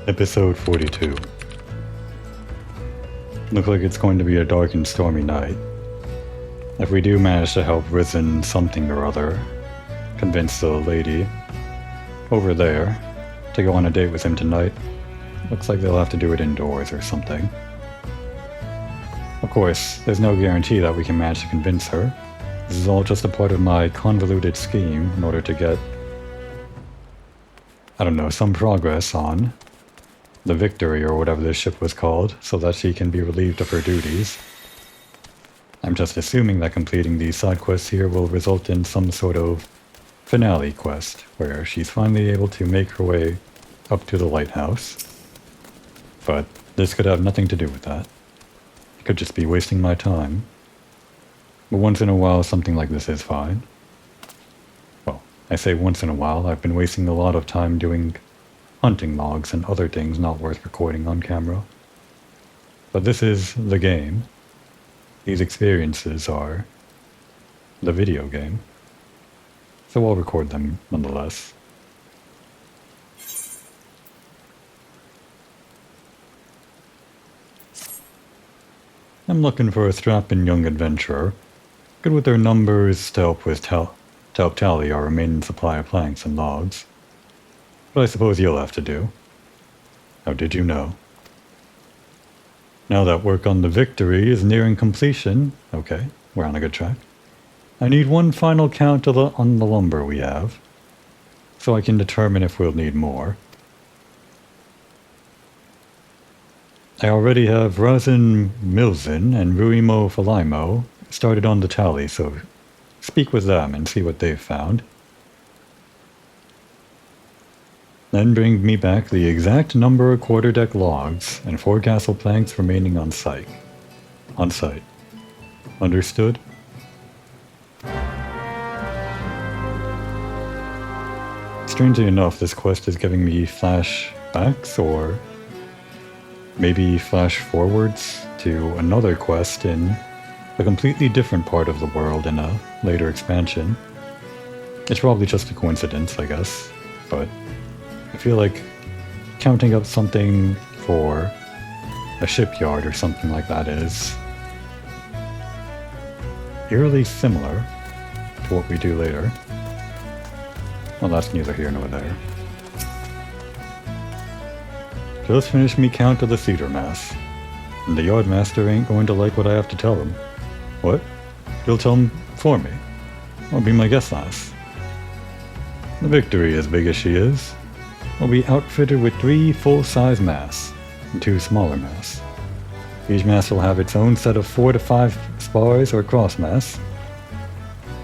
Episode 42. Looks like it's going to be a dark and stormy night. If we do manage to help Risen something or other convince the lady over there to go on a date with him tonight, looks like they'll have to do it indoors or something. Of course, there's no guarantee that we can manage to convince her. This is all just a part of my convoluted scheme in order to get, I don't know, some progress on the Victory or whatever this ship was called, so that she can be relieved of her duties. I'm just assuming that completing these side quests here will result in some sort of finale quest, where she's finally able to make her way up to the lighthouse. But this could have nothing to do with that. It could just be wasting my time. But once in a while, something like this is fine. Well, I say once in a while. I've been wasting a lot of time doing hunting logs and other things not worth recording on camera. But this is the game. These experiences are the video game. So I'll record them nonetheless. I'm looking for a strapping young adventurer, good with their numbers to help tally our remaining supply of planks and logs. But I suppose you'll have to do. How did you know? Now that work on the Victory is nearing completion, okay, we're on a good track. I need one final count on the lumber we have, so I can determine if we'll need more. I already have Razin Milzin and Ruimo Falimo started on the tally, so speak with them and see what they've found. Then bring me back the exact number of quarterdeck logs and forecastle planks remaining on site. Understood? Strangely enough, this quest is giving me flashbacks, or maybe flash forwards to another quest in a completely different part of the world in a later expansion. It's probably just a coincidence, I guess, but I feel like counting up something for a shipyard or something like that is eerily similar to what we do later. Well, that's neither here nor there. Just finished me count of the cedar mass, and the yardmaster ain't going to like what I have to tell him. What? You'll tell him for me? I'll be my guest lass. The Victory, as big as she is, will be outfitted with 3 full-size masts and 2 smaller masts. Each mast will have its own set of 4 to 5 spars or cross masts,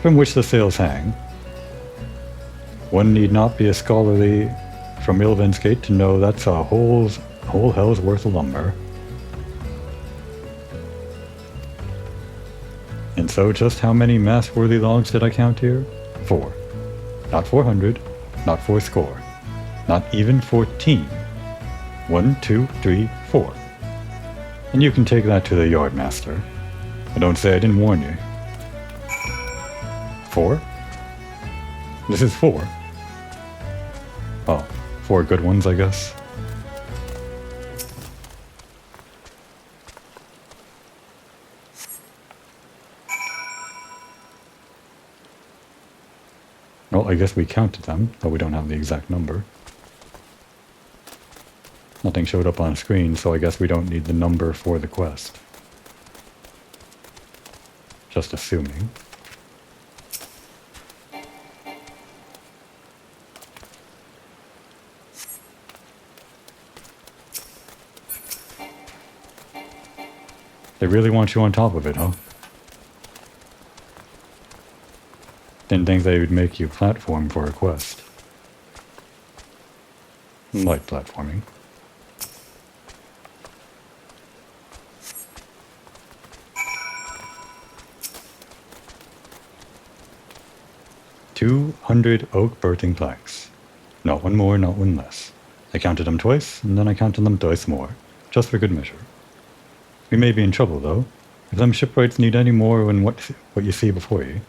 from which the sails hang. One need not be a scholarly from Ilven's Gate to know that's a whole hell's worth of lumber. And so just how many mast-worthy logs did I count here? 4. Not 400, not 4 score. Not even 14. 1, 2, 3, 4. And you can take that to the yardmaster. But don't say I didn't warn you. 4? This is 4. Oh, 4 good ones, I guess. Well, I guess we counted them, but we don't have the exact number. Nothing showed up on screen, so I guess we don't need the number for the quest. Just assuming. They really want you on top of it, huh? Didn't think they would make you platform for a quest. Light platforming. "200 oak birthing planks. Not one more, not one less. I counted them twice, and then I counted them twice more, just for good measure. We may be in trouble, though, if them shipwrights need any more than what you see before you.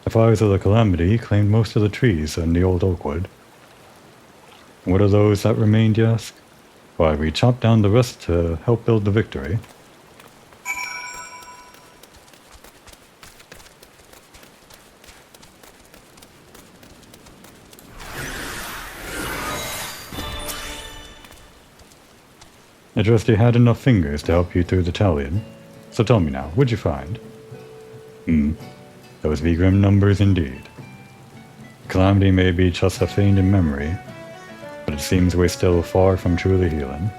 The fires of the Calamity claimed most of the trees in the old oak wood. What are those that remained, you ask? Why, we chopped down the rest to help build the victory. I trust you had enough fingers to help you through the Talion. So tell me now, what'd you find? Those Vigrim numbers indeed. Calamity may be just a feint in memory, but it seems we're still far from truly healing.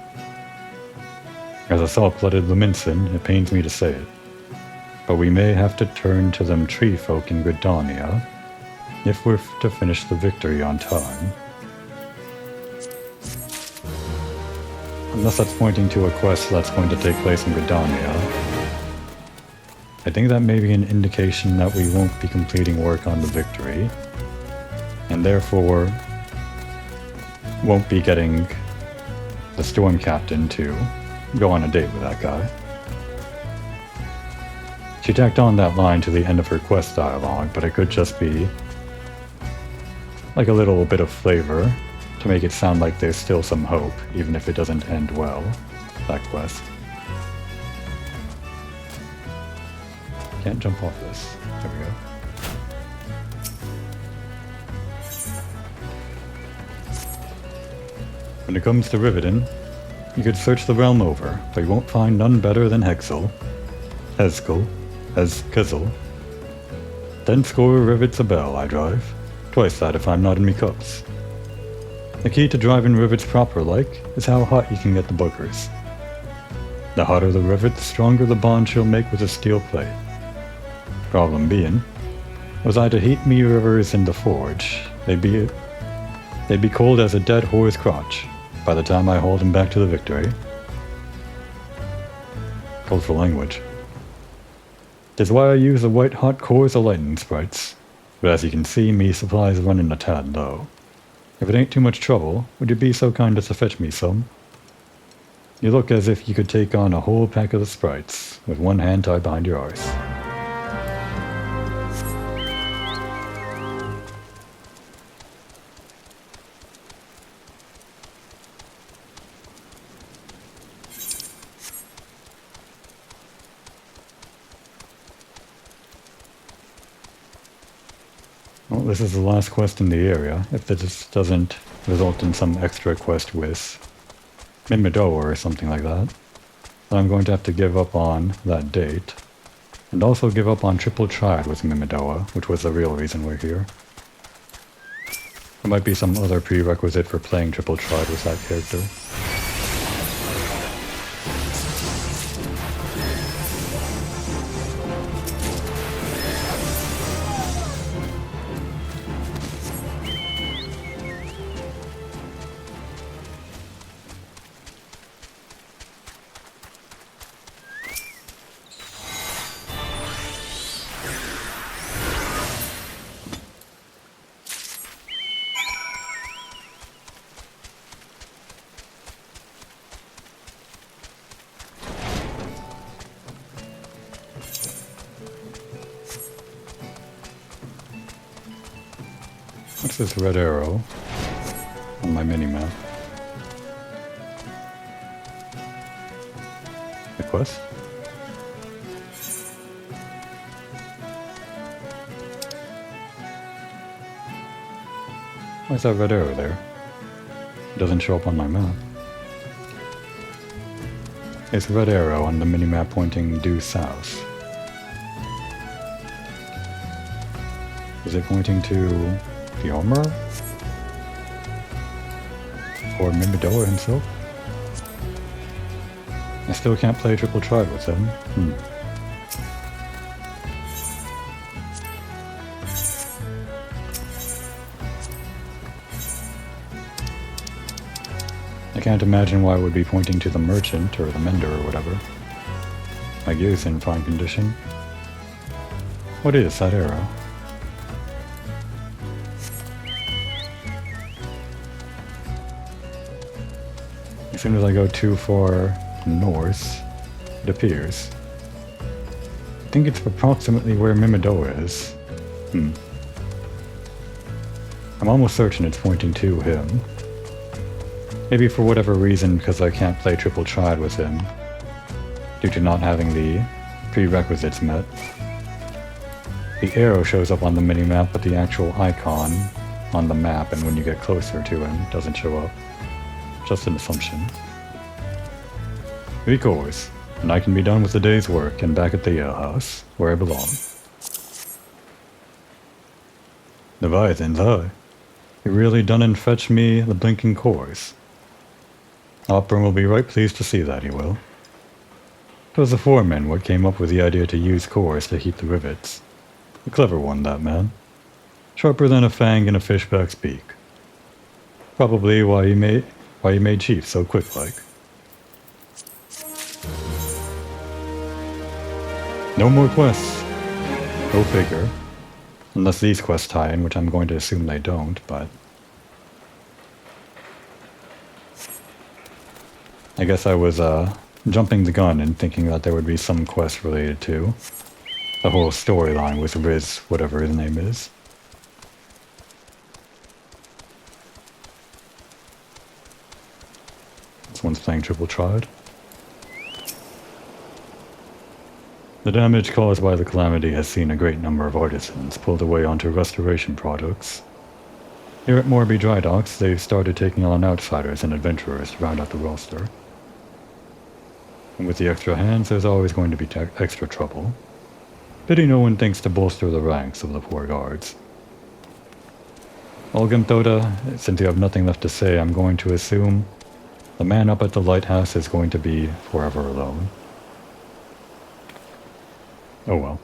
As a salt-blooded Luminson, it pains me to say it, but we may have to turn to them tree folk in Gridania if we're to finish the victory on time. Unless that's pointing to a quest that's going to take place in Gridania. I think that may be an indication that we won't be completing work on the victory, and therefore won't be getting the Storm Captain to go on a date with that guy. She tacked on that line to the end of her quest dialogue, but it could just be like a little bit of flavor to make it sound like there's still some hope, even if it doesn't end well, that quest. Can't jump off this. There we go. When it comes to riveting, you could search the realm over, but you won't find none better than Hexel, Kizzle. 10 score rivets a bell I drive. Twice that if I'm not in me cups. The key to driving rivets proper like is how hot you can get the bookers. The hotter the rivet, the stronger the bond she'll make with a steel plate. Problem being, was I to heat me rivers in the forge, they'd be cold as a dead whore's crotch by the time I hauled him back to the victory. Colorful language. That's why I use the white hot cores of lightning sprites, but as you can see, me supplies running a tad low. If it ain't too much trouble, would you be so kind as to fetch me some? You look as if you could take on a whole pack of the sprites with one hand tied behind your arse. Well, this is the last quest in the area, if this doesn't result in some extra quest with Mimidoa or something like that. Then I'm going to have to give up on that date, and also give up on Triple Triad with Mimidoa, which was the real reason we're here. There might be some other prerequisite for playing Triple Triad with that character. What's this red arrow on my minimap? A quest? Why is that red arrow there? It doesn't show up on my map. It's a red arrow on the minimap pointing due south. Is it pointing to the armor? Or Mimidoa himself? I still can't play Triple Triad with him. I can't imagine why it would be pointing to the merchant or the mender or whatever. My gear's in fine condition. What is that arrow? As soon as I go too far north, it appears. I think it's approximately where Mimidoa is. I'm almost certain it's pointing to him. Maybe for whatever reason, because I can't play triple triad with him, due to not having the prerequisites met. The arrow shows up on the minimap, but the actual icon on the map and when you get closer to him doesn't show up. Just an assumption. 3 cores, and I can be done with the day's work and back at the alehouse, where I belong. Leviathan's eye. You really done and fetch me the blinking cores. Opera will be right pleased to see that, he will. 'Twas the foreman what came up with the idea to use cores to heat the rivets. A clever one, that man. Sharper than a fang in a fishback's beak. Probably why he made Chief so quick-like. No more quests. Go figure. Unless these quests tie in, which I'm going to assume they don't, but... I guess I was, jumping the gun and thinking that there would be some quest related to the whole storyline with Riz, whatever his name is. This one's playing triple triad. The damage caused by the calamity has seen a great number of artisans pulled away onto restoration products. Here at Morby Dry Docks, they've started taking on outsiders and adventurers to round out the roster. And with the extra hands, there's always going to be extra trouble. Pity no one thinks to bolster the ranks of the poor guards. Olgamtoda, since you have nothing left to say, I'm going to assume the man up at the lighthouse is going to be forever alone. Oh well.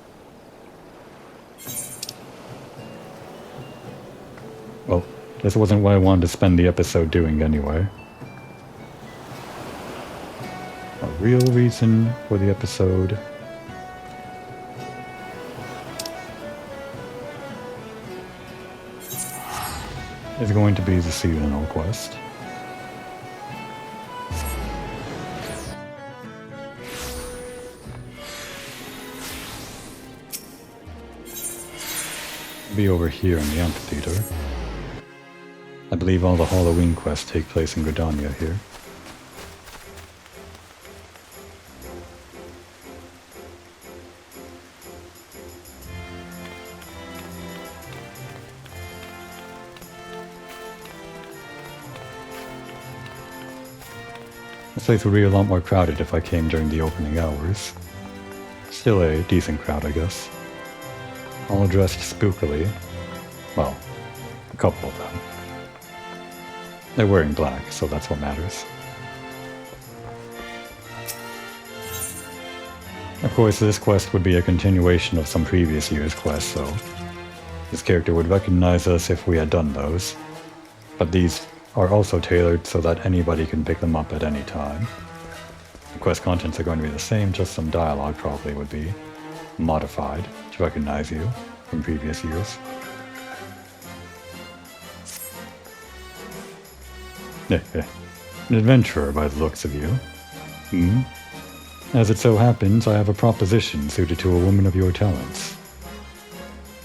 Well, this wasn't what I wanted to spend the episode doing anyway. A real reason for the episode is going to be the seasonal quest. Be over here in the amphitheater. I believe all the Halloween quests take place in Gridania here. This place would be a lot more crowded if I came during the opening hours. Still a decent crowd, I guess. All dressed spookily. Well, a couple of them. They're wearing black, so that's what matters. Of course, this quest would be a continuation of some previous year's quests, so this character would recognize us if we had done those. But these are also tailored so that anybody can pick them up at any time. The quest contents are going to be the same, just some dialogue probably would be modified to recognize you from previous years. An adventurer by the looks of you. As it so happens, I have a proposition suited to a woman of your talents.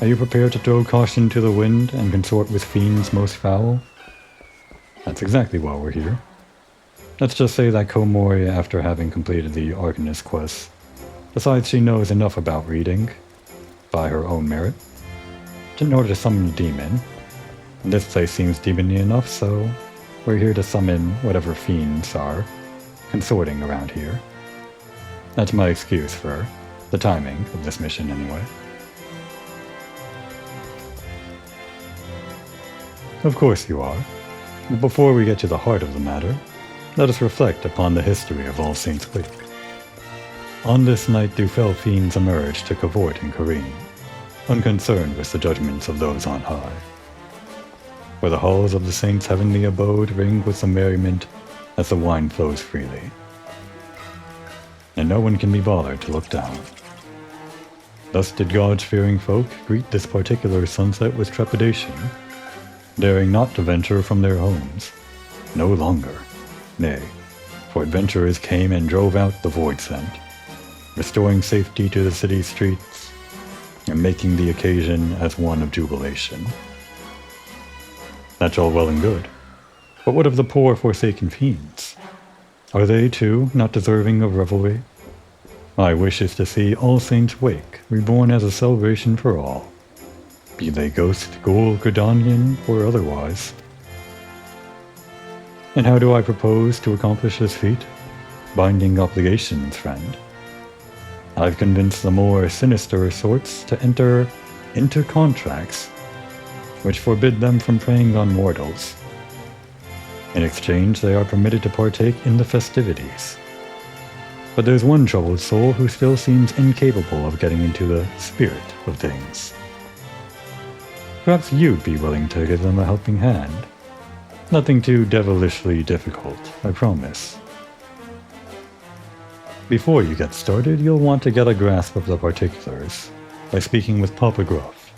Are you prepared to throw caution to the wind and consort with fiends most foul? That's exactly why we're here. Let's just say that Komori, after having completed the Arcanist quest, decides she knows enough about reading, by her own merit, in order to summon a demon. And this place seems demony enough, so we're here to summon whatever fiends are consorting around here. That's my excuse for the timing of this mission anyway. Of course you are. But before we get to the heart of the matter, let us reflect upon the history of All Saints' Wake. On this night do fell fiends emerge to cavort and careen, unconcerned with the judgments of those on high. For the halls of the saints' heavenly abode ring with the merriment as the wine flows freely. And no one can be bothered to look down. Thus did God-fearing folk greet this particular sunset with trepidation, daring not to venture from their homes, no longer. Nay, for adventurers came and drove out the void scent, restoring safety to the city's streets, and making the occasion as one of jubilation. That's all well and good. But what of the poor forsaken fiends? Are they, too, not deserving of revelry? My wish is to see All Saints wake, reborn as a celebration for all. Be they ghost, ghoul, Gridanian, or otherwise. And how do I propose to accomplish this feat? Binding obligations, friend. I've convinced the more sinister sorts to enter into contracts which forbid them from preying on mortals. In exchange, they are permitted to partake in the festivities. But there's one troubled soul who still seems incapable of getting into the spirit of things. Perhaps you'd be willing to give them a helping hand. Nothing too devilishly difficult, I promise. Before you get started, you'll want to get a grasp of the particulars by speaking with Papa Gruff.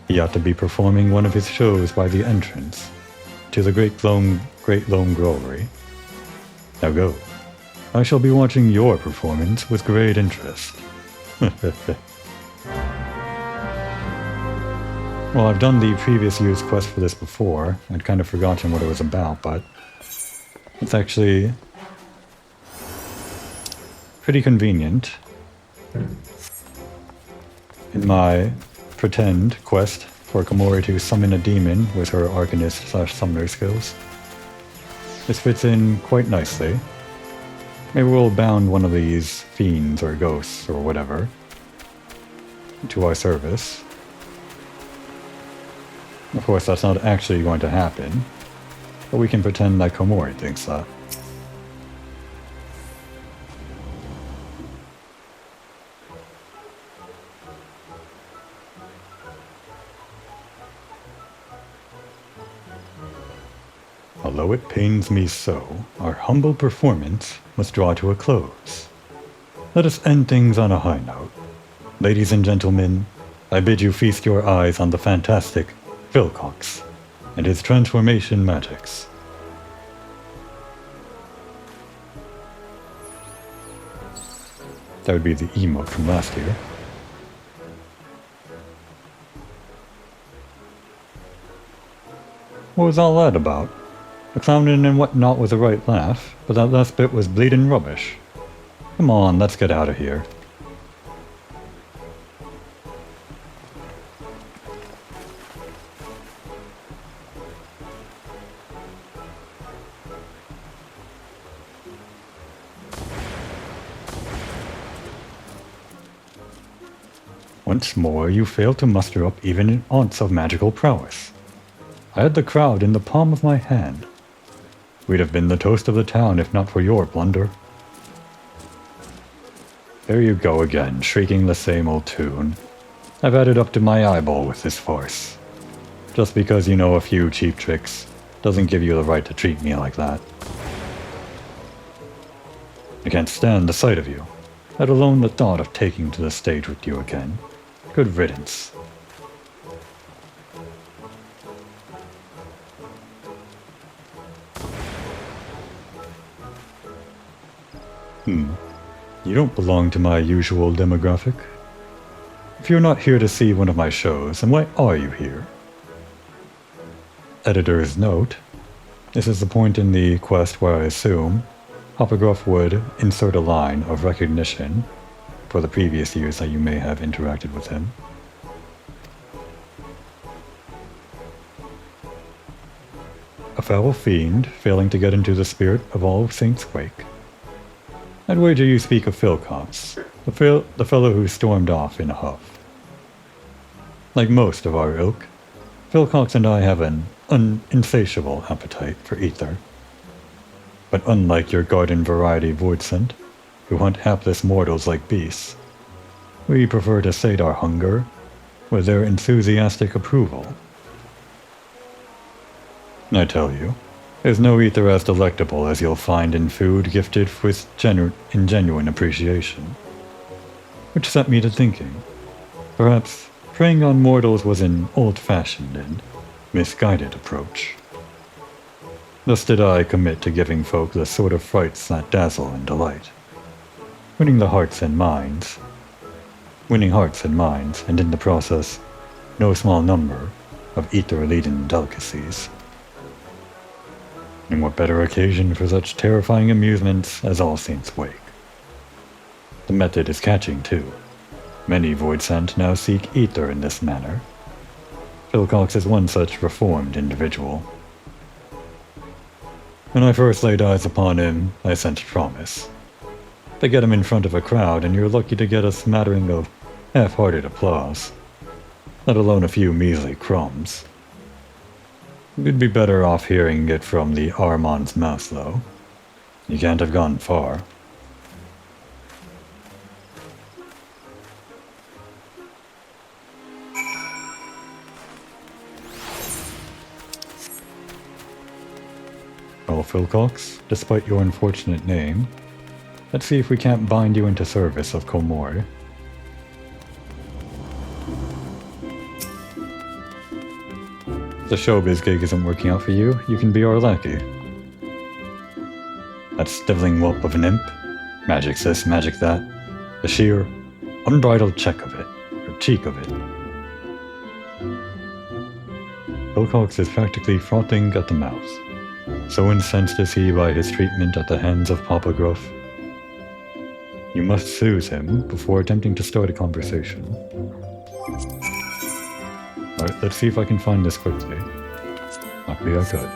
He ought to be performing one of his shows by the entrance to the Great Lone Growlery. Now go. I shall be watching your performance with great interest. Well, I've done the previous year's quest for this before. I'd kind of forgotten what it was about, but it's actually pretty convenient. In my pretend quest for Komori to summon a demon with her Arcanist/Summoner skills, this fits in quite nicely. Maybe we'll bound one of these fiends or ghosts or whatever to our service. Of course, that's not actually going to happen, but we can pretend that Komori thinks that. Although it pains me so, our humble performance must draw to a close. Let us end things on a high note. Ladies and gentlemen, I bid you feast your eyes on the fantastic Philcox and his transformation magics. That would be the emote from last year. What was all that about? The clowning and whatnot was a right laugh, but that last bit was bleeding rubbish. Come on, let's get out of here. Once more, you failed to muster up even an ounce of magical prowess. I had the crowd in the palm of my hand. We'd have been the toast of the town if not for your blunder. There you go again, shrieking the same old tune. I've had it up to my eyeball with this farce. Just because you know a few cheap tricks doesn't give you the right to treat me like that. I can't stand the sight of you, let alone the thought of taking to the stage with you again. Good riddance. You don't belong to my usual demographic. If you're not here to see one of my shows, then why are you here? Editor's note. This is the point in the quest where I assume Papa Gruff would insert a line of recognition for the previous years that you may have interacted with him. A foul fiend failing to get into the spirit of All Saints Wake. I'd wager you speak of Philcox, the fellow who stormed off in a huff. Like most of our ilk, Philcox and I have an insatiable appetite for ether. But unlike your garden variety voidsent, who hunt hapless mortals like beasts, we prefer to sate our hunger with their enthusiastic approval. I tell you, there's no ether as delectable as you'll find in food gifted with genuine appreciation. Which set me to thinking, perhaps preying on mortals was an old-fashioned and misguided approach. Thus did I commit to giving folk the sort of frights that dazzle and delight. Winning hearts and minds, and in the process, no small number of ether-laden delicacies. And what better occasion for such terrifying amusements as All Saints' Wake? The method is catching, too. Many void sent now seek ether in this manner. Philcox is one such reformed individual. When I first laid eyes upon him, I sent a promise. To get him in front of a crowd, and you're lucky to get a smattering of half-hearted applause, let alone a few measly crumbs. You'd be better off hearing it from the Armand's mouth, though. You can't have gone far. Well, Philcox, despite your unfortunate name, let's see if we can't bind you into service of Komori. If the showbiz gig isn't working out for you, you can be our lackey. That stiveling whelp of an imp, magic this, magic that, the sheer, unbridled cheek of it. Philcox is practically frothing at the mouth. So incensed is he by his treatment at the hands of Papa Gruff. You must soothe him before attempting to start a conversation. Alright, let's see if I can find this quickly. Luckily I could.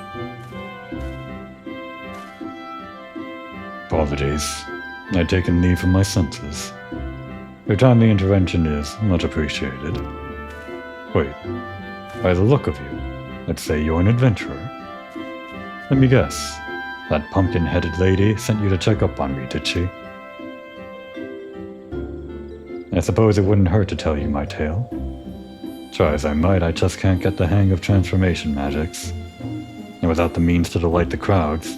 Apologies. I'd taken leave of my senses. Your timely intervention is much appreciated. Wait, by the look of you, I'd say you're an adventurer. Let me guess, that pumpkin-headed lady sent you to check up on me, did she? I suppose it wouldn't hurt to tell you my tale. Try as I might, I just can't get the hang of transformation magics. And without the means to delight the crowds,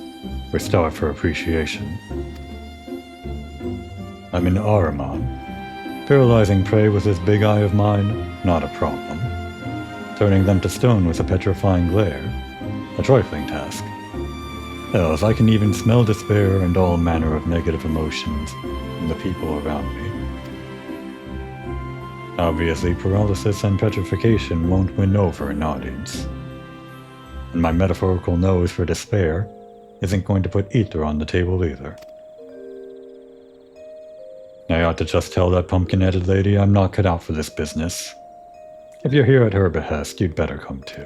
we're starved for appreciation. I'm in Ahriman. Paralyzing prey with this big eye of mine, not a problem. Turning them to stone with a petrifying glare, a trifling task. Hell, if I can even smell despair and all manner of negative emotions in the people around me. Obviously, paralysis and petrification won't win over an audience. And my metaphorical nose for despair isn't going to put ether on the table either. I ought to just tell that pumpkin-headed lady I'm not cut out for this business. If you're here at her behest, you'd better come too.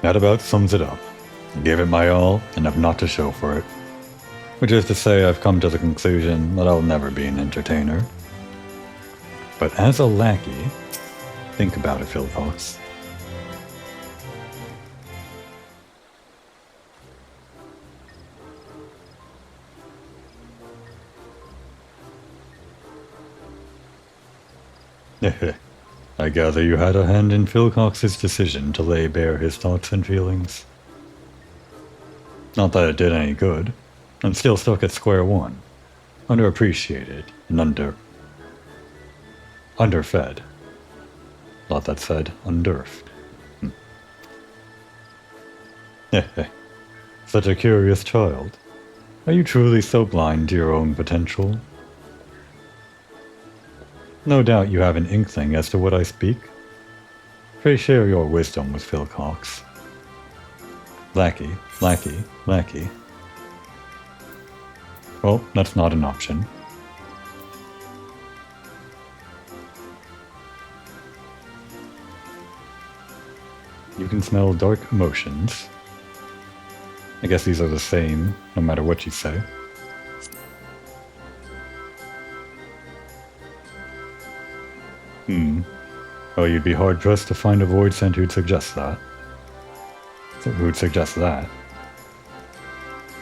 That about sums it up. I gave it my all, and have naught to show for it. Which is to say, I've come to the conclusion that I'll never be an entertainer. But as a lackey, think about it, Philcox. I gather you had a hand in Philcox's decision to lay bare his thoughts and feelings. Not that it did any good. I'm still stuck at square one. Underappreciated and underfed. Thought that said underfed. Such a curious child. Are you truly so blind to your own potential? No doubt you have an inkling as to what I speak. Pray share your wisdom with Philcox. Lackey, lackey, lackey. Well, that's not an option. You can smell dark emotions. I guess these are the same, no matter what you say. Oh, you'd be hard-pressed to find a void sent who'd suggest that.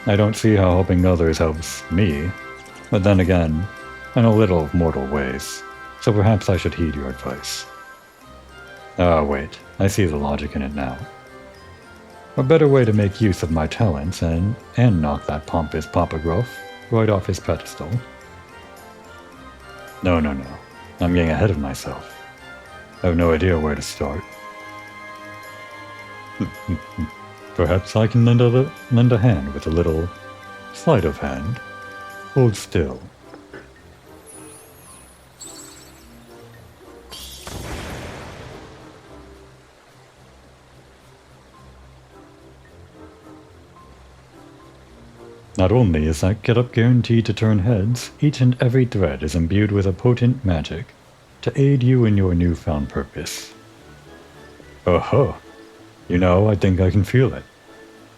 I don't see how helping others helps me, But then again, I know little of mortal ways, so perhaps I should heed your advice. Ah, wait, I see the logic in it now. A better way to make use of my talents and knock that pompous Papagruff right off his pedestal. No. I'm getting ahead of myself. I have no idea where to start. Perhaps I can lend a hand with a little sleight of hand. Hold still. Not only is that getup guaranteed to turn heads, each and every thread is imbued with a potent magic to aid you in your newfound purpose. Oh-ho! You know, I think I can feel it.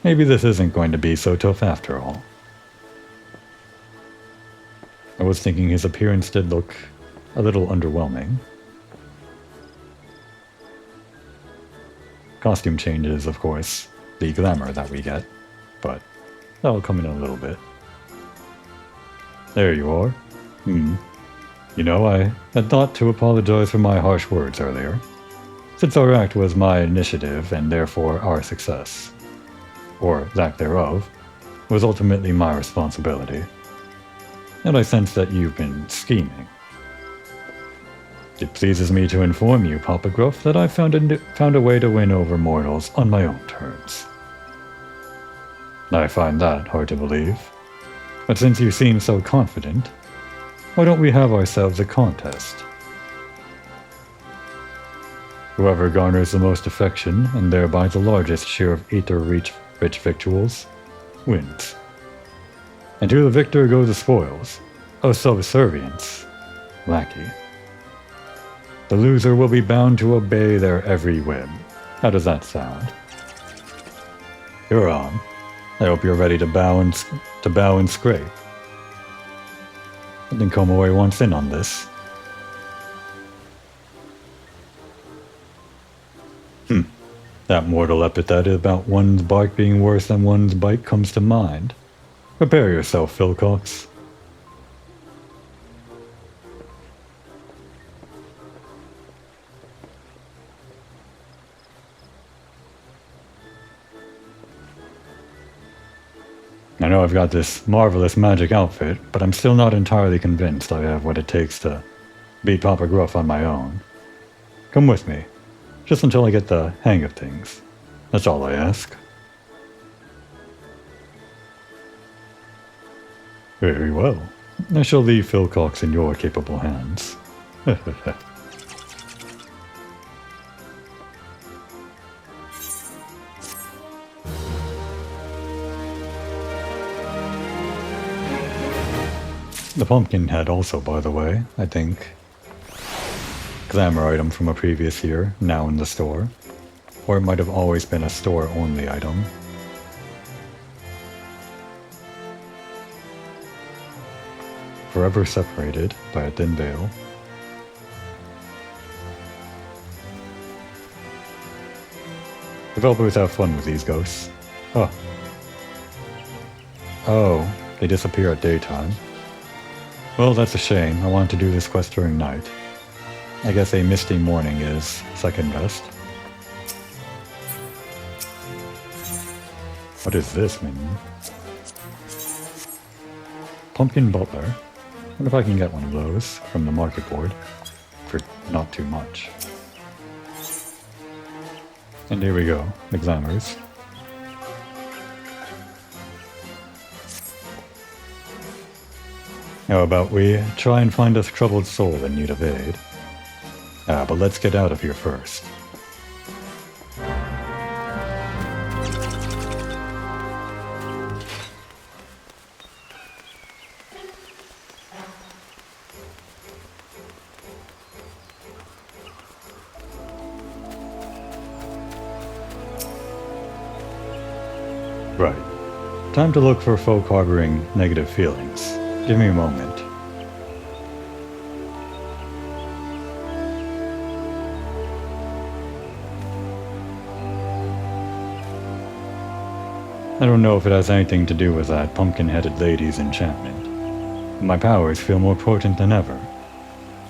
Maybe this isn't going to be so tough after all. I was thinking his appearance did look a little underwhelming. Costume changes, of course, the glamour that we get, but that'll come in a little bit. There you are. You know, I had thought to apologize for my harsh words earlier, since our act was my initiative and therefore our success, or lack thereof, was ultimately my responsibility. And I sense that you've been scheming. It pleases me to inform you, Papagruff, that I found a way to win over mortals on my own terms. I find that hard to believe. But since you seem so confident, why don't we have ourselves a contest? Whoever garners the most affection, and thereby the largest share of ether-rich victuals, wins. And to the victor go the spoils, of subservience, lackey. The loser will be bound to obey their every whim. How does that sound? You're on. I hope you're ready to bow and scrape. I think Komori wants in on this. That mortal epithet about one's bark being worse than one's bite comes to mind. Prepare yourself, Philcox. I know I've got this marvelous magic outfit, but I'm still not entirely convinced I have what it takes to beat Papagruff on my own. Come with me, just until I get the hang of things. That's all I ask. Very well. I shall leave Philcox in your capable hands. The pumpkin head also, by the way, I think. Glamour item from a previous year, now in the store. Or it might have always been a store-only item. Forever separated by a thin veil. Developers have fun with these ghosts. Oh, they disappear at daytime. Well, that's a shame. I wanted to do this quest during night. I guess a misty morning is second best. What is this minion? Pumpkin Butler. Wonder if I can get one of those from the market board for not too much. And here we go, the glamours. How about we try and find a troubled soul in need of aid? But let's get out of here first. Right. Time to look for folk harboring negative feelings. Give me a moment. I don't know if it has anything to do with that pumpkin-headed lady's enchantment. My powers feel more potent than ever.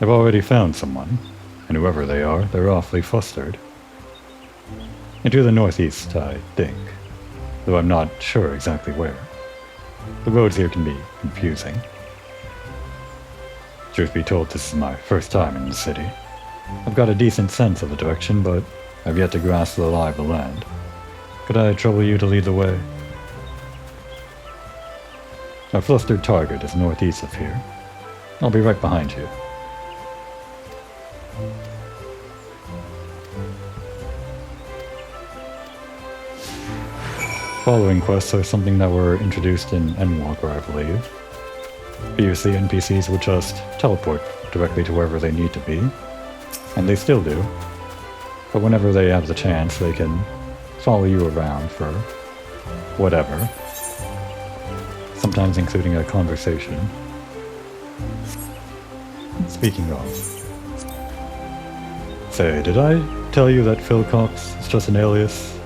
I've already found someone, and whoever they are, they're awfully flustered. And to the northeast, I think, though I'm not sure exactly where. The roads here can be confusing. Truth be told, this is my first time in the city. I've got a decent sense of the direction, but I've yet to grasp the lie of the land. Could I trouble you to lead the way? Our flustered target is northeast of here. I'll be right behind you. Following quests are something that were introduced in Endwalker, I believe. Previously, NPCs would just teleport directly to wherever they need to be, and they still do. But whenever they have the chance, they can follow you around for whatever, sometimes including a conversation. Speaking of, say, did I tell you that Phil Cox is just an alias?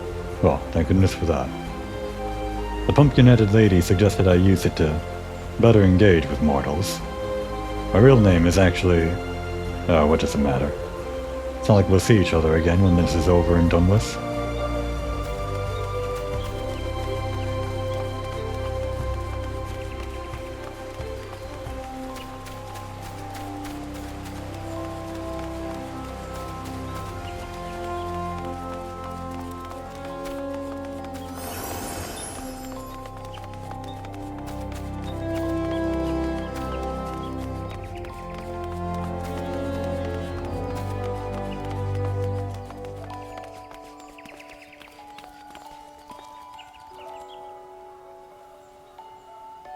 Well, thank goodness for that. The pumpkin-headed lady suggested I use it to better engage with mortals. My real name is actually... what does it matter? It's not like we'll see each other again when this is over and done with.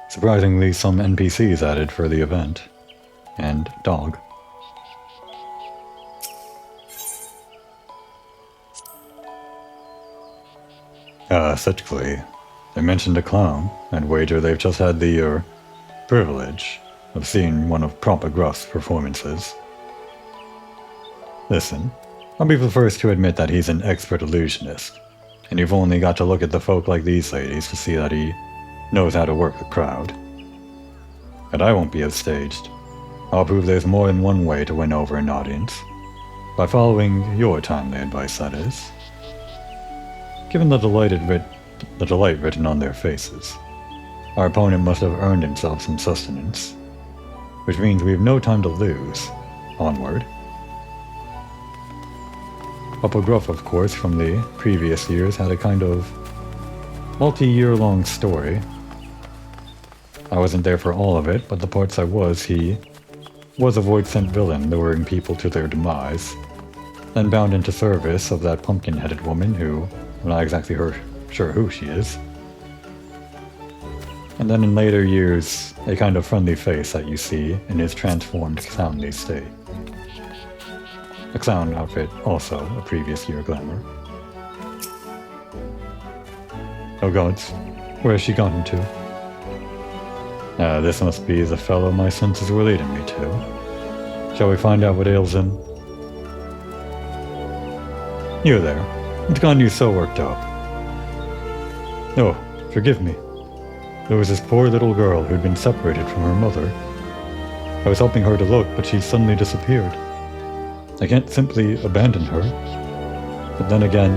Surprisingly, some NPCs added for the event. And dog. Suchly. They mentioned a clown, and wager they've just had the, privilege of seeing one of Propa Gruff's performances. Listen, I'll be the first to admit that he's an expert illusionist, and you've only got to look at the folk like these ladies to see that he knows how to work the crowd. But I won't be outstaged. I'll prove there's more than one way to win over an audience. By following your timely advice, that is. Given the delight written on their faces, our opponent must have earned himself some sustenance. Which means we have no time to lose. Onward. Papa Gruff, of course, from the previous years had a kind of multi-year-long story. I wasn't there for all of it, but the parts I was, he was a void-sent villain luring people to their demise, then bound into service of that pumpkin-headed woman who, I'm not exactly sure who she is. And then in later years, a kind of friendly face that you see in his transformed clownly state. A clown outfit, also a previous year glamour. Oh gods, where has she gotten to? This must be the fellow my senses were leading me to. Shall we find out what ails him? You there. What's gotten you so worked up? Oh, forgive me. There was this poor little girl who'd been separated from her mother. I was helping her to look, but she suddenly disappeared. I can't simply abandon her. But then again,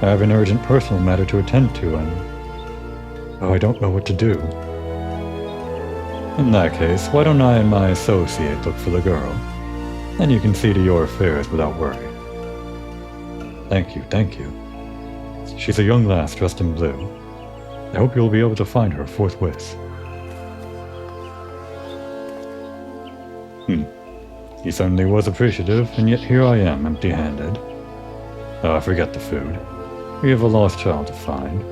I have an urgent personal matter to attend to, and... I don't know what to do. In that case, why don't I and my associate look for the girl? Then you can see to your affairs without worry. Thank you, thank you. She's a young lass dressed in blue. I hope you'll be able to find her forthwith. He certainly was appreciative, and yet here I am, empty-handed. Forget the food. We have a lost child to find.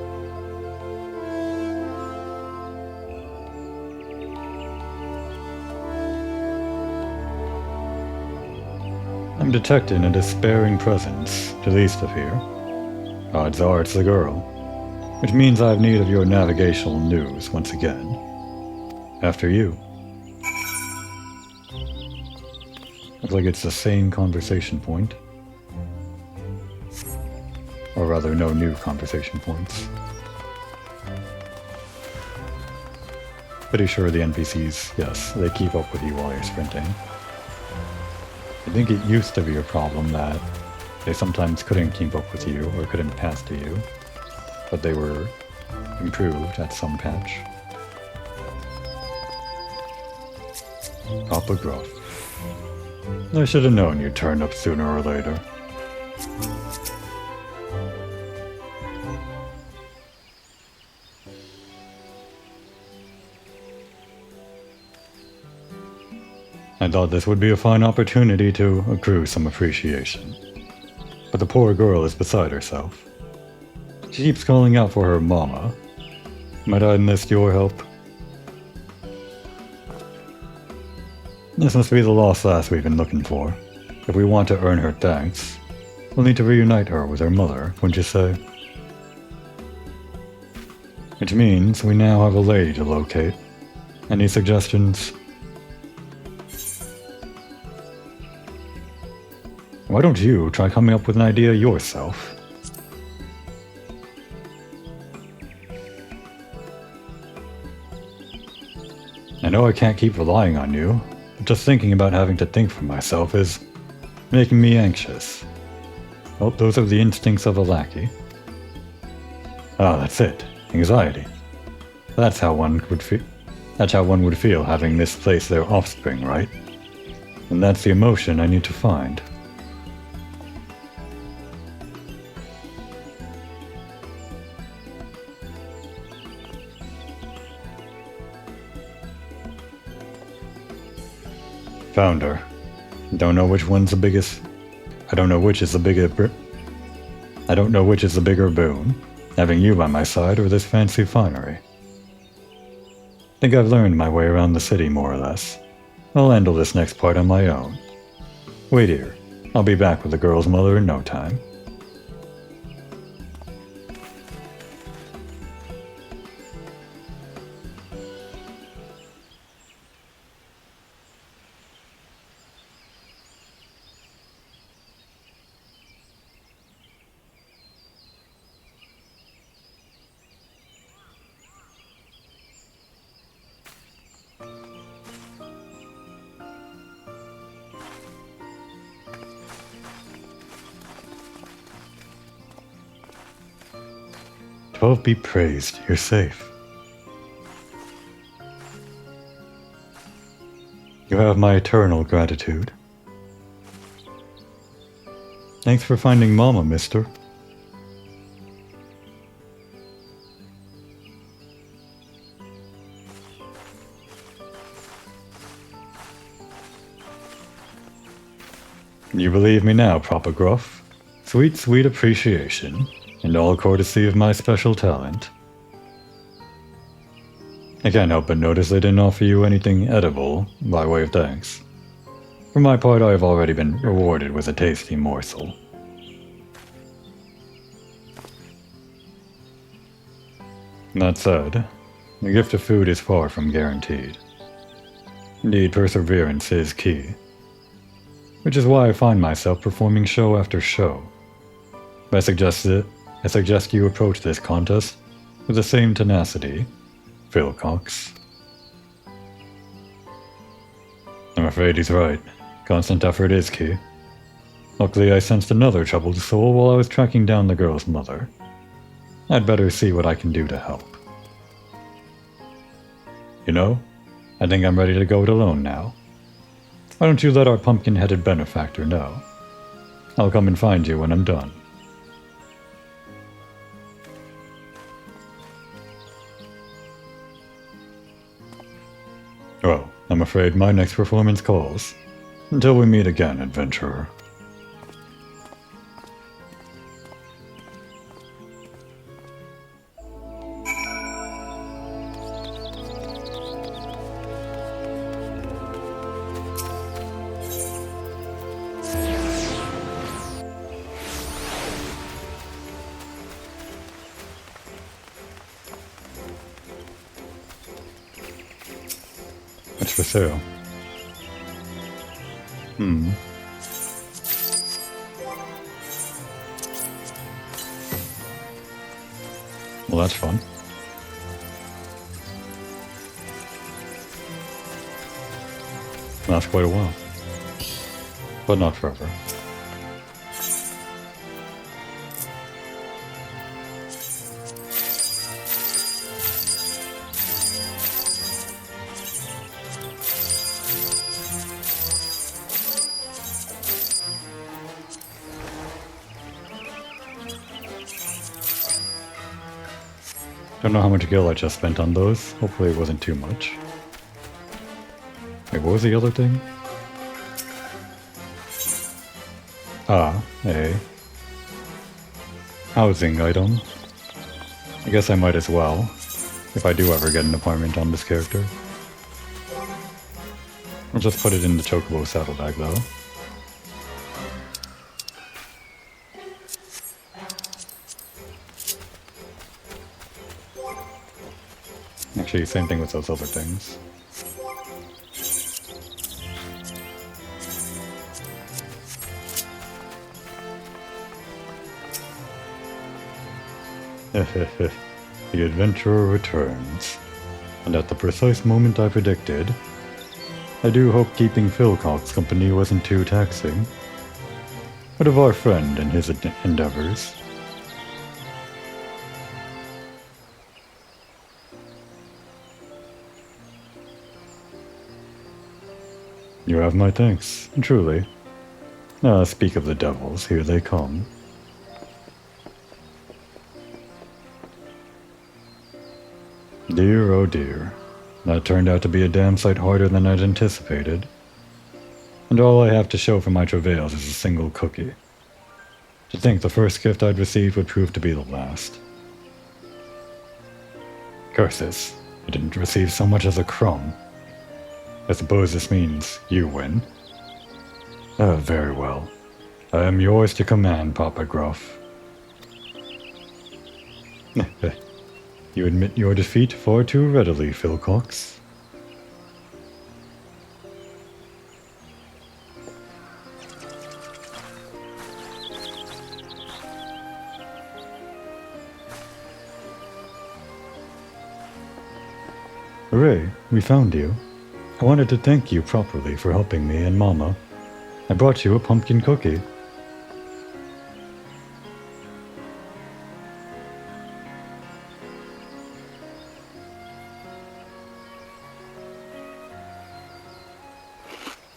I'm detecting a despairing presence to the east of here. Odds are it's the girl, which means I have need of your navigational news once again. After you. Looks like it's the same conversation point. Or rather, no new conversation points. Pretty sure the NPCs, yes, they keep up with you while you're sprinting. I think it used to be a problem that they sometimes couldn't keep up with you or couldn't pass to you, but they were improved at some patch. Papa Gruff. I should have known you'd turn up sooner or later. I thought this would be a fine opportunity to accrue some appreciation. But the poor girl is beside herself. She keeps calling out for her mama. Might I enlist your help? This must be the lost lass we've been looking for. If we want to earn her thanks, we'll need to reunite her with her mother, wouldn't you say? Which means we now have a lady to locate. Any suggestions? Why don't you try coming up with an idea yourself? I know I can't keep relying on you, but just thinking about having to think for myself is making me anxious. Well, those are the instincts of a lackey. Ah, that's it. Anxiety. That's how one would feel. That's how one would feel having misplaced their offspring, right? And that's the emotion I need to find. Found her. Don't know which one's the biggest. I don't know which is the bigger boon, having you by my side or this fancy finery. Think I've learned my way around the city more or less. I'll handle this next part on my own. Wait here. I'll be back with the girl's mother in no time. Twelve be praised, you're safe. You have my eternal gratitude. Thanks for finding Mama, mister. You believe me now, Papa Gruff? Sweet, sweet appreciation. And all courtesy of my special talent. I can't help but notice I didn't offer you anything edible by way of thanks. For my part, I have already been rewarded with a tasty morsel. That said, the gift of food is far from guaranteed. Indeed, perseverance is key. Which is why I find myself performing show after show. I suggest you approach this contest with the same tenacity, Phil Cox. I'm afraid he's right. Constant effort is key. Luckily, I sensed another troubled soul while I was tracking down the girl's mother. I'd better see what I can do to help. You know, I think I'm ready to go it alone now. Why don't you let our pumpkin-headed benefactor know? I'll come and find you when I'm done. Well, I'm afraid my next performance calls. Until we meet again, adventurer. What's for sale? Well, that's fun. Lasts quite a while. But not forever. Don't know how much gil I just spent on those. Hopefully it wasn't too much. Wait, what was the other thing? Ah, a housing item. I guess I might as well, if I do ever get an apartment on this character. I'll just put it in the Chocobo saddlebag though. Actually, same thing with those other things. The adventurer returns, and at the precise moment I predicted. I do hope keeping Philcock's company wasn't too taxing. What of our friend and his endeavors? You have my thanks, truly. Speak of the devils, here they come. Dear, oh dear. That turned out to be a damn sight harder than I'd anticipated. And all I have to show for my travails is a single cookie. To think the first gift I'd received would prove to be the last. Curses, I didn't receive so much as a crumb. I suppose this means you win. Very well. I am yours to command, Papa Gruff. You admit your defeat far too readily, Philcox. Hooray, we found you. I wanted to thank you properly for helping me and Mama. I brought you a pumpkin cookie.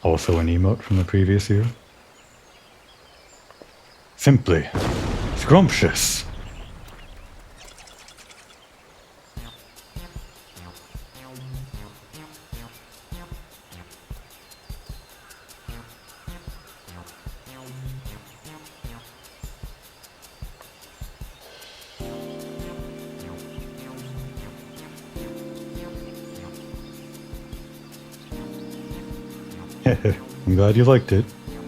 Also an emote from the previous year. Simply scrumptious. I'm glad you liked it.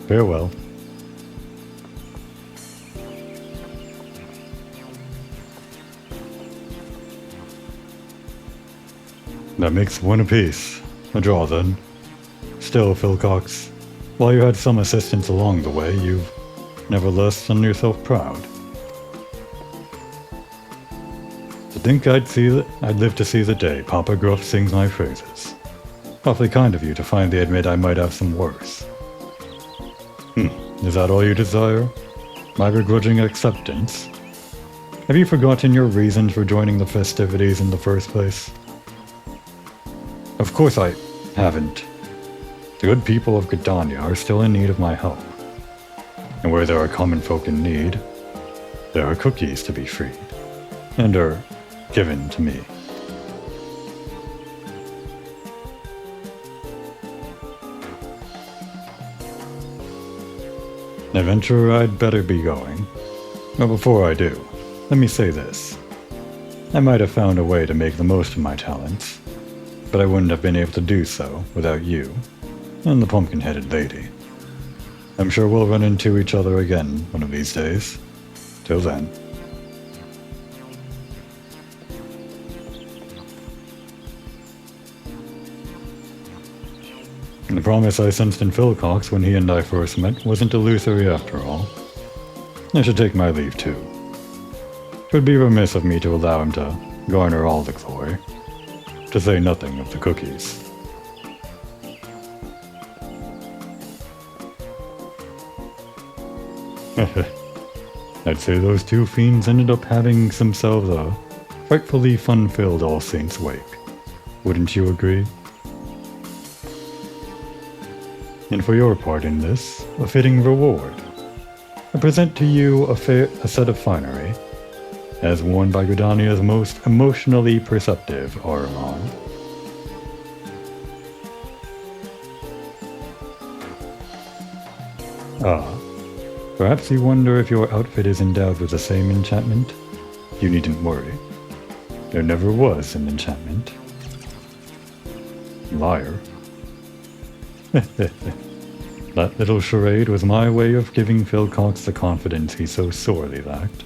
Farewell. That makes one apiece. A draw then. Still, Philcox, while you had some assistance along the way, you've nevertheless done yourself proud. To think I'd live to see the day Papa Gruff sings my praises. Awfully kind of you to finally admit I might have some worse. Is that all you desire? My begrudging acceptance? Have you forgotten your reasons for joining the festivities in the first place? Of course I haven't. The good people of Gridania are still in need of my help. And where there are common folk in need, there are cookies to be freed, and are given to me. Adventurer, I'd better be going. But before I do, let me say this. I might have found a way to make the most of my talents, but I wouldn't have been able to do so without you and the pumpkin-headed lady. I'm sure we'll run into each other again one of these days. Till then. The promise I sensed in Philcox when he and I first met wasn't illusory after all. I should take my leave too. It would be remiss of me to allow him to garner all the glory, to say nothing of the cookies. I'd say those two fiends ended up having themselves a frightfully fun-filled All Saints' Wake. Wouldn't you agree? And for your part in this, a fitting reward. I present to you a set of finery, as worn by Gridania's most emotionally perceptive Ahriman. Perhaps you wonder if your outfit is endowed with the same enchantment? You needn't worry. There never was an enchantment. Liar. That little charade was my way of giving Phil Cox the confidence he so sorely lacked.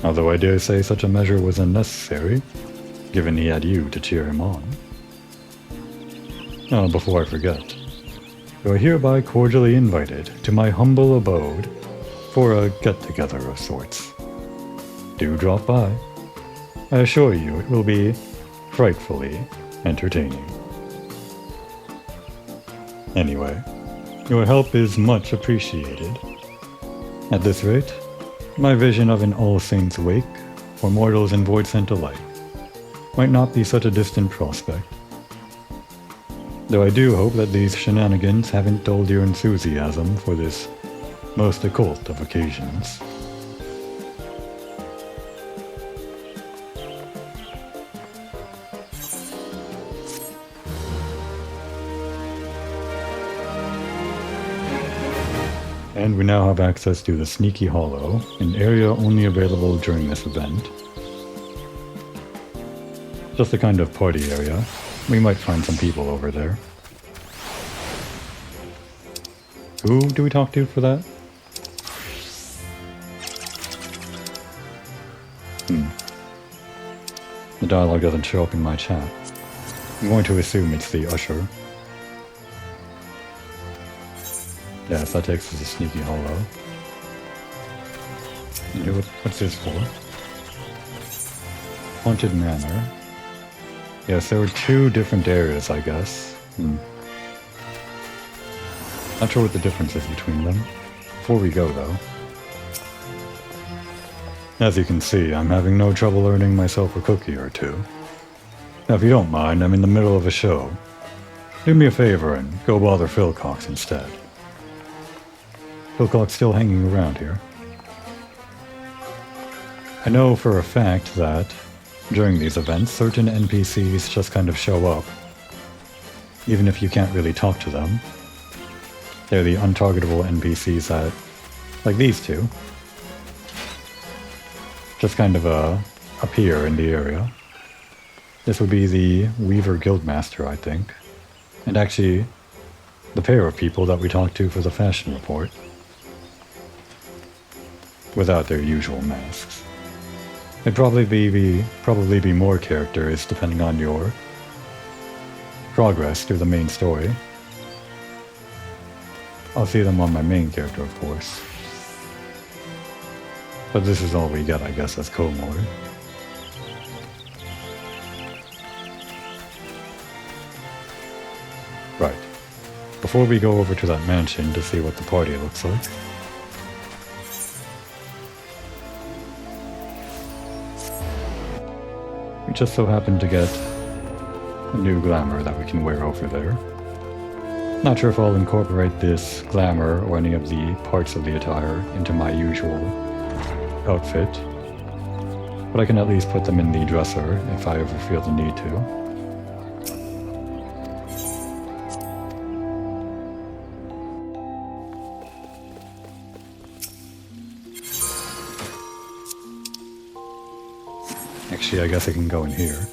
Although I dare say such a measure was unnecessary, given he had you to cheer him on. Oh, before I forget, you are hereby cordially invited to my humble abode for a get-together of sorts. Do drop by. I assure you it will be frightfully entertaining. Anyway, your help is much appreciated. At this rate, my vision of an All Saints' Wake for mortals and void sent alike might not be such a distant prospect. Though I do hope that these shenanigans haven't dulled your enthusiasm for this most occult of occasions. And we now have access to the Sneaky Hollow, an area only available during this event. Just a kind of party area. We might find some people over there. Who do we talk to for that? The dialogue doesn't show up in my chat. I'm going to assume it's the usher. Yes, that takes us to Sneaky Hollow. What's this for? Haunted Manor. Yes, there were two different areas, I guess. Not sure what the difference is between them. Before we go, though. As you can see, I'm having no trouble earning myself a cookie or two. Now, if you don't mind, I'm in the middle of a show. Do me a favor and go bother Phil Cox instead. Phil Cox still hanging around here. I know for a fact that during these events, certain NPCs just kind of show up, even if you can't really talk to them. They're the untargetable NPCs that, like these two, just kind of appear in the area. This would be the Weaver Guildmaster, I think, and actually the pair of people that we talked to for the fashion report, without their usual masks. There'd probably be more characters depending on your progress through the main story. I'll see them on my main character, of course. But this is all we get, I guess, as Komor. Right. Before we go over to that mansion to see what the party looks like, we just so happen to get a new glamour that we can wear over there. Not sure if I'll incorporate this glamour or any of the parts of the attire into my usual outfit, but I can at least put them in the dresser if I ever feel the need to. Actually, I guess I can go in here.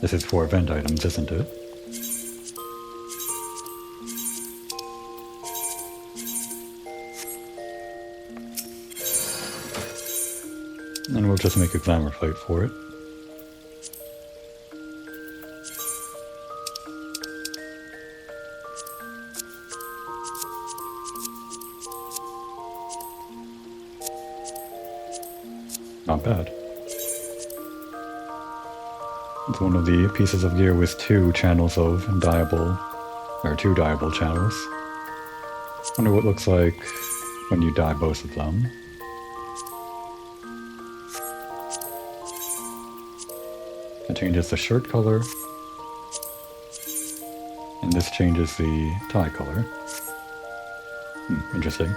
This is for event items, isn't it? And we'll just make a glamour plate for it. Not bad. It's one of the pieces of gear with two channels of two diable channels. Wonder what looks like when you dye both of them. It changes the shirt color, and this changes the tie color. Interesting.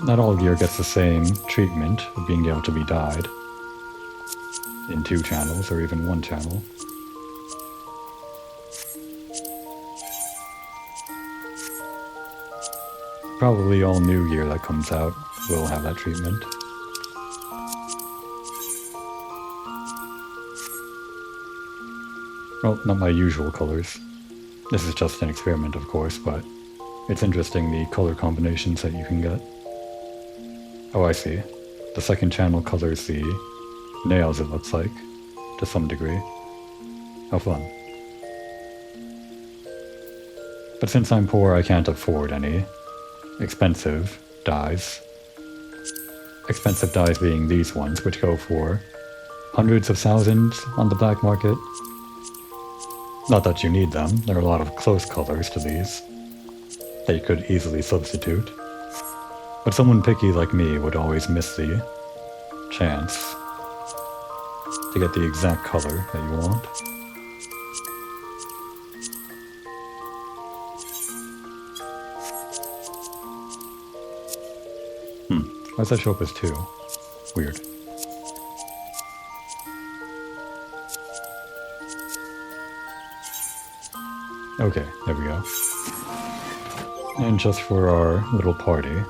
Not all gear gets the same treatment of being able to be dyed in 2 channels or even 1 channel. Probably all new gear that comes out will have that treatment. Well, not my usual colors. This is just an experiment, of course, but it's interesting the color combinations that you can get. Oh, I see. The second channel colors the nails, it looks like, to some degree. How fun. But since I'm poor, I can't afford any expensive dyes. Expensive dyes being these ones, which go for hundreds of thousands on the black market. Not that you need them, there are a lot of close colors to these that you could easily substitute. But someone picky like me would always miss the chance to get the exact color that you want. Why does that show up as 2? Weird. Okay, there we go. And just for our little party.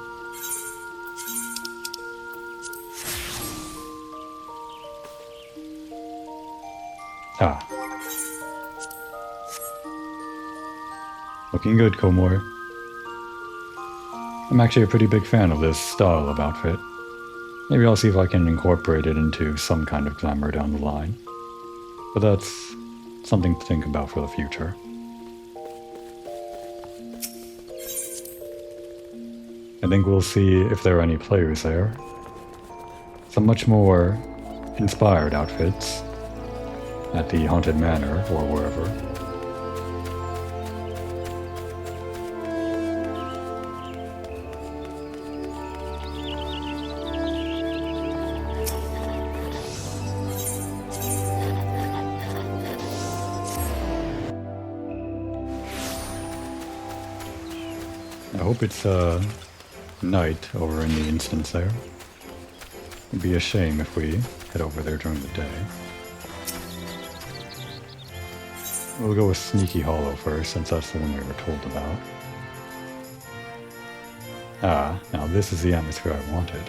Ah. Looking good, Komor. I'm actually a pretty big fan of this style of outfit. Maybe I'll see if I can incorporate it into some kind of glamour down the line. But that's something to think about for the future. I think we'll see if there are any players there. Some much more inspired outfits at the Haunted Manor or wherever. I hope it's night over in the instance there. It'd be a shame if we head over there during the day. We'll go with Sneaky Hollow first, since that's the one we were told about. Ah, now this is the atmosphere I wanted.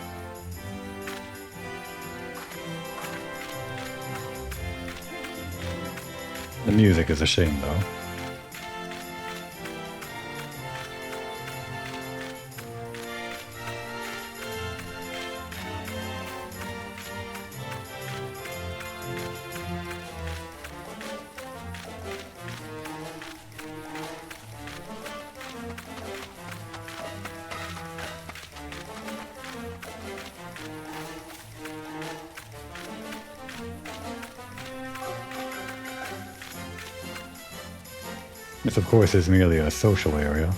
The music is a shame, though. This, of course, is merely a social area.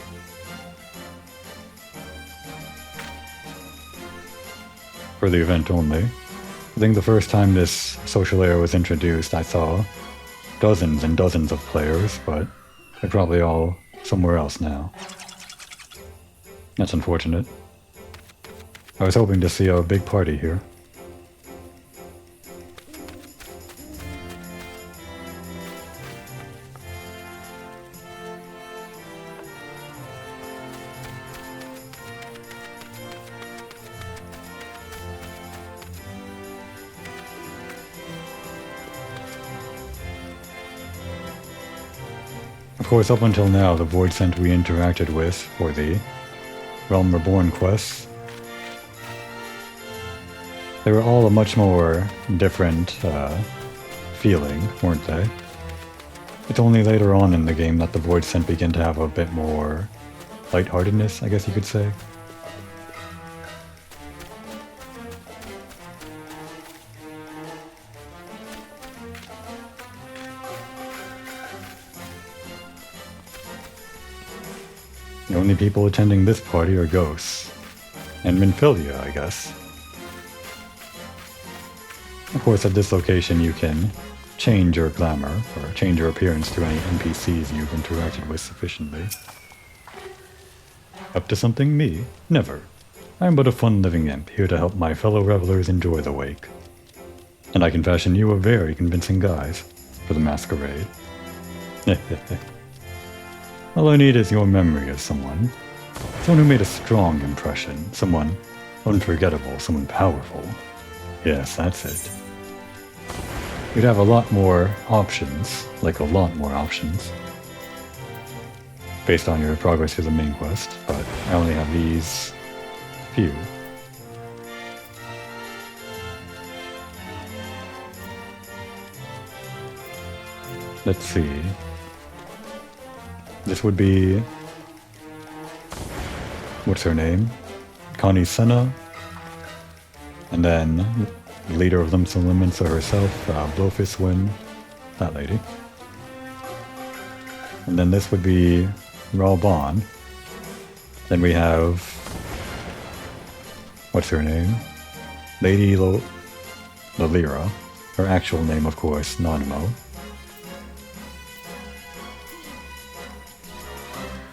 For the event only. I think the first time this social area was introduced, I saw dozens and dozens of players, but they're probably all somewhere else now. That's unfortunate. I was hoping to see a big party here. Of course, up until now, the voidsent we interacted with for the Realm Reborn quests, they were all a much more different feeling, weren't they? It's only later on in the game that the voidsent begin to have a bit more lightheartedness, I guess you could say. only people attending this party are ghosts. And Minfilia, I guess. Of course, at this location you can change your glamour, or change your appearance to any NPCs you've interacted with sufficiently. Up to something me? Never. I am but a fun-living imp, here to help my fellow revelers enjoy the wake. And I can fashion you a very convincing guise for the masquerade. All I need is your memory of someone. Someone who made a strong impression. Someone unforgettable, someone powerful. Yes, that's it. You'd have a lot more options, like a lot more options, based on your progress through the main quest, but I only have these few. Let's see. This would be... what's her name? Connie Senna. And then the leader of them, Salimensa herself, Blowfistwin, that lady. And then this would be Ralban. Then we have... what's her name? Lady Lolira. Her actual name, of course, Nanimo.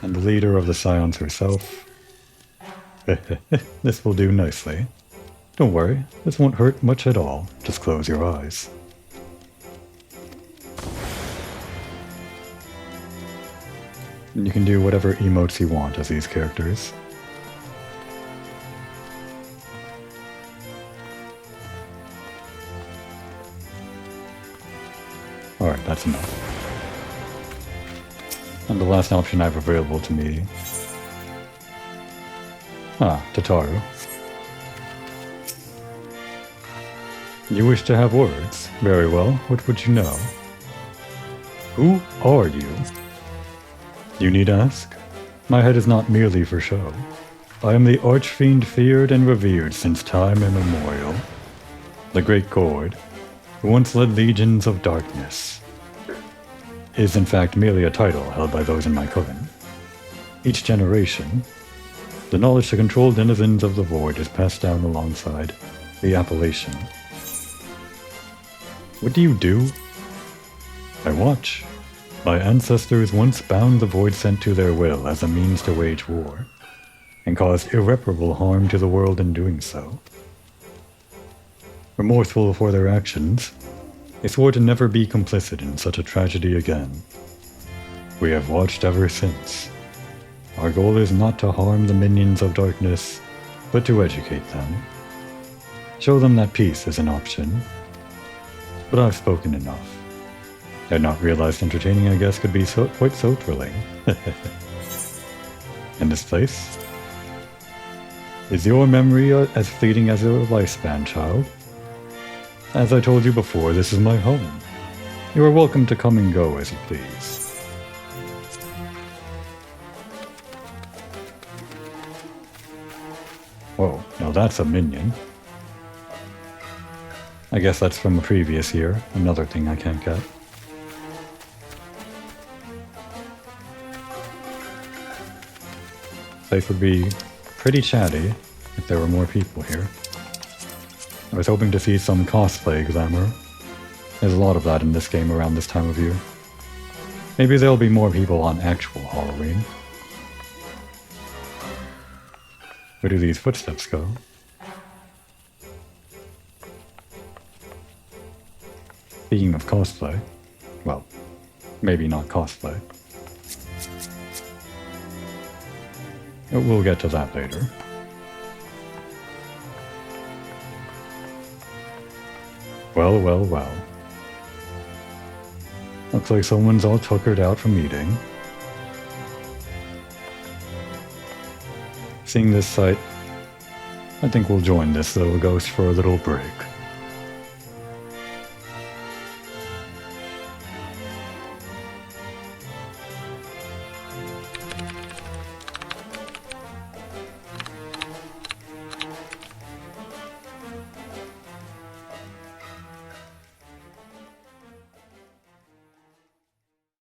And the leader of the Scions herself. This will do nicely. Don't worry, this won't hurt much at all. Just close your eyes. And you can do whatever emotes you want as these characters. Alright, that's enough. And the last option I have available to me... Tataru. You wish to have words? Very well, what would you know? Who are you? You need ask? My head is not merely for show. I am the archfiend feared and revered since time immemorial. The Great Gord, who once led legions of darkness, is in fact merely a title held by those in my coven. Each generation, the knowledge to control denizens of the void is passed down alongside the appellation. What do you do? I watch. My ancestors once bound the void sent to their will as a means to wage war, and caused irreparable harm to the world in doing so. Remorseful for their actions, they swore to never be complicit in such a tragedy again. We have watched ever since. Our goal is not to harm the minions of darkness, but to educate them. Show them that peace is an option. But I've spoken enough. I had not realized entertaining a guest could be quite so thrilling. In this place? Is your memory as fleeting as your lifespan, child? As I told you before, this is my home. You are welcome to come and go as you please. Whoa, now that's a minion. I guess that's from a previous year, another thing I can't get. Place would be pretty chatty if there were more people here. I was hoping to see some cosplay glamour. There's a lot of that in this game around this time of year. Maybe there'll be more people on actual Halloween. Where do these footsteps go? Speaking of cosplay, well, maybe not cosplay. We'll get to that later. Well, well, well. Looks like someone's all tuckered out from eating. Seeing this sight, I think we'll join this little ghost for a little break.